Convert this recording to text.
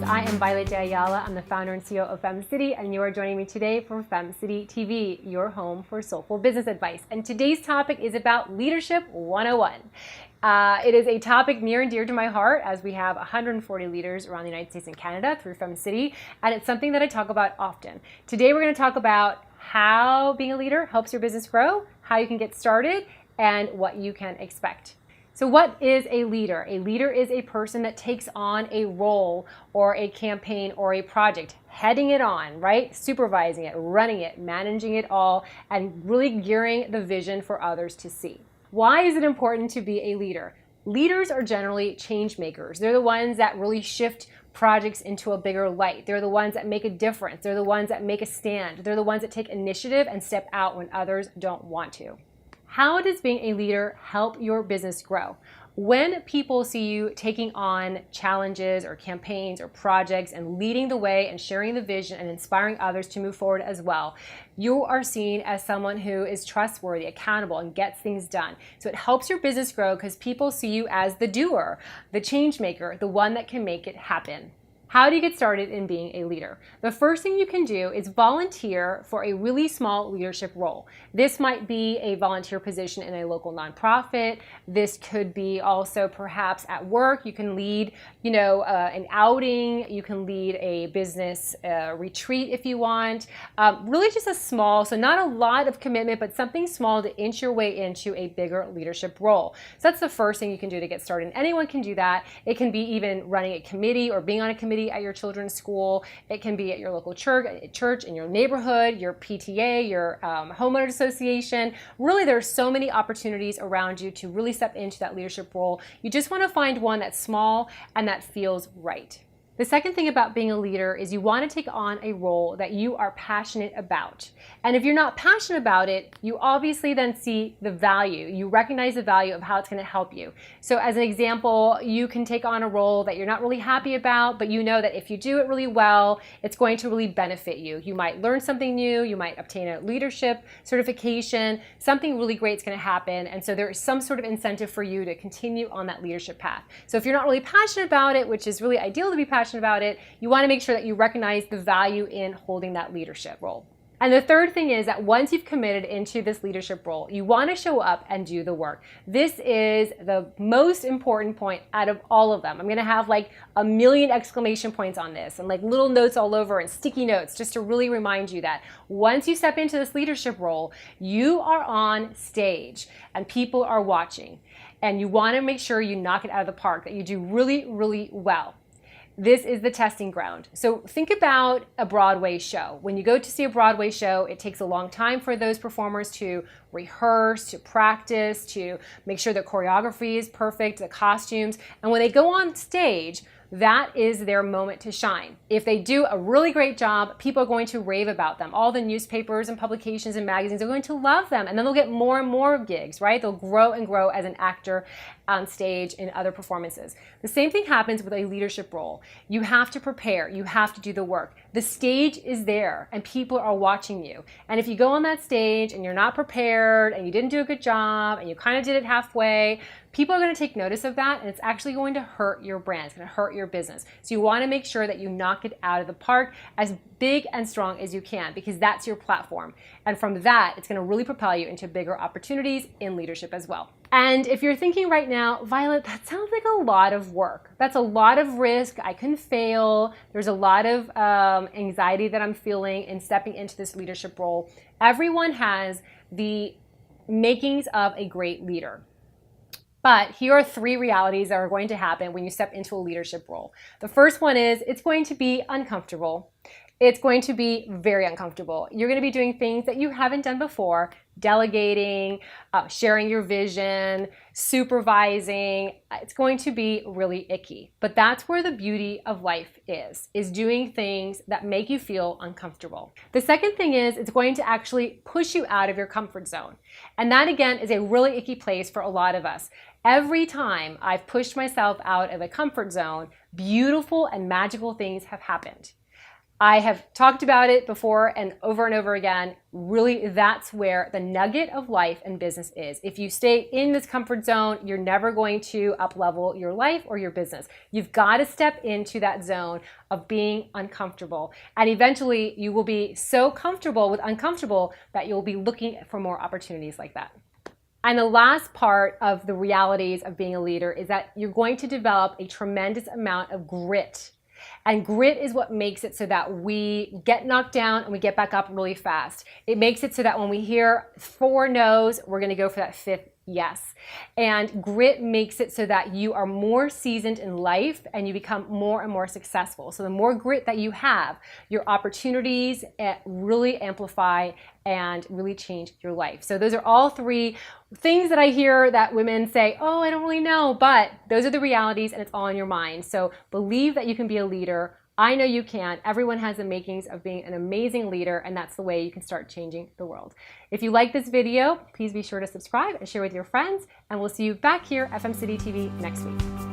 I am Violette Ayala. I'm the founder and CEO of FemCity, and you are joining me today for FemCity TV, your home for soulful business advice. And today's topic is about Leadership 101. It is a topic near and dear to my heart, as we have 140 leaders around the United States and Canada through FemCity, and it's something that I talk about often. Today we're going to talk about how being a leader helps your business grow, how you can get started, and what you can expect. So what is a leader? A leader is a person that takes on a role or a campaign or a project, heading it on, right? Supervising it, running it, managing it all, and really gearing the vision for others to see. Why is it important to be a leader? Leaders are generally change makers. They're the ones that really shift projects into a bigger light. They're the ones that make a difference. They're the ones that make a stand. They're the ones that take initiative and step out when others don't want to. How does being a leader help your business grow? When people see you taking on challenges or campaigns or projects and leading the way and sharing the vision and inspiring others to move forward as well, you are seen as someone who is trustworthy, accountable, and gets things done. So it helps your business grow because people see you as the doer, the change maker, the one that can make it happen. How do you get started in being a leader? The first thing you can do is volunteer for a really small leadership role. This might be a volunteer position in a local nonprofit. This could be also perhaps at work. You can lead, an outing. You can lead a business retreat if you want. Really just a small, so not a lot of commitment, but something small to inch your way into a bigger leadership role. So that's the first thing you can do to get started. And anyone can do that. It can be even running a committee or being on a committee at your children's school. It can be at your local church, in your neighborhood, your PTA, your homeowners association. Really, there are so many opportunities around you to really step into that leadership role. You just want to find one that's small and that feels right. The second thing about being a leader is you want to take on a role that you are passionate about. And if you're not passionate about it, you obviously then see the value. You recognize the value of how it's going to help you. So as an example, you can take on a role that you're not really happy about, but you know that if you do it really well, it's going to really benefit you. You might learn something new, you might obtain a leadership certification, something really great is going to happen. And so there is some sort of incentive for you to continue on that leadership path. So if you're not really passionate about it, which is really ideal to be passionate about it, you want to make sure that you recognize the value in holding that leadership role. And the third thing is that once you've committed into this leadership role, you want to show up and do the work. This is the most important point out of all of them. I'm going to have like a million exclamation points on this and like little notes all over and sticky notes just to really remind you that once you step into this leadership role, you are on stage and people are watching. And you want to make sure you knock it out of the park, that you do really, really well. This is the testing ground. So think about a Broadway show. When you go to see a Broadway show, it takes a long time for those performers to rehearse, to practice, to make sure the choreography is perfect, the costumes. And when they go on stage, that is their moment to shine. If they do a really great job, people are going to rave about them. All the newspapers and publications and magazines are going to love them, and then they'll get more and more gigs, right? They'll grow and grow as an actor on stage in other performances. The same thing happens with a leadership role. You have to prepare. You have to do the work. The stage is there, and people are watching you. And if you go on that stage and you're not prepared, and you didn't do a good job, and you kind of did it halfway, people are going to take notice of that, and it's actually going to hurt your brand. It's going to hurt your business. So you want to make sure that you knock it out of the park as big and strong as you can, because that's your platform. And from that, it's going to really propel you into bigger opportunities in leadership as well. And if you're thinking right now, Violet, that sounds like a lot of work. That's a lot of risk. I can fail. There's a lot of anxiety that I'm feeling in stepping into this leadership role. Everyone has the makings of a great leader. But here are three realities that are going to happen when you step into a leadership role. The first one is it's going to be uncomfortable. It's going to be very uncomfortable. You're going to be doing things that you haven't done before, delegating, sharing your vision, supervising. It's going to be really icky. But that's where the beauty of life is doing things that make you feel uncomfortable. The second thing is it's going to actually push you out of your comfort zone. And that, again, is a really icky place for a lot of us. Every time I've pushed myself out of a comfort zone, beautiful and magical things have happened. I have talked about it before and over again. Really, that's where the nugget of life and business is. If you stay in this comfort zone, you're never going to up-level your life or your business. You've got to step into that zone of being uncomfortable. And eventually, you will be so comfortable with uncomfortable that you'll be looking for more opportunities like that. And the last part of the realities of being a leader is that you're going to develop a tremendous amount of grit. And grit is what makes it so that we get knocked down and we get back up really fast. It makes it so that when we hear 4 no's, we're going to go for that 5th yes. And grit makes it so that you are more seasoned in life and you become more and more successful. So the more grit that you have, your opportunities really amplify and really change your life. So those are all 3 things that I hear that women say, oh, I don't really know, but those are the realities and it's all in your mind. So believe that you can be a leader. I know you can. Everyone has the makings of being an amazing leader, and that's the way you can start changing the world. If you like this video, please be sure to subscribe and share with your friends, and we'll see you back here at FemCity TV next week.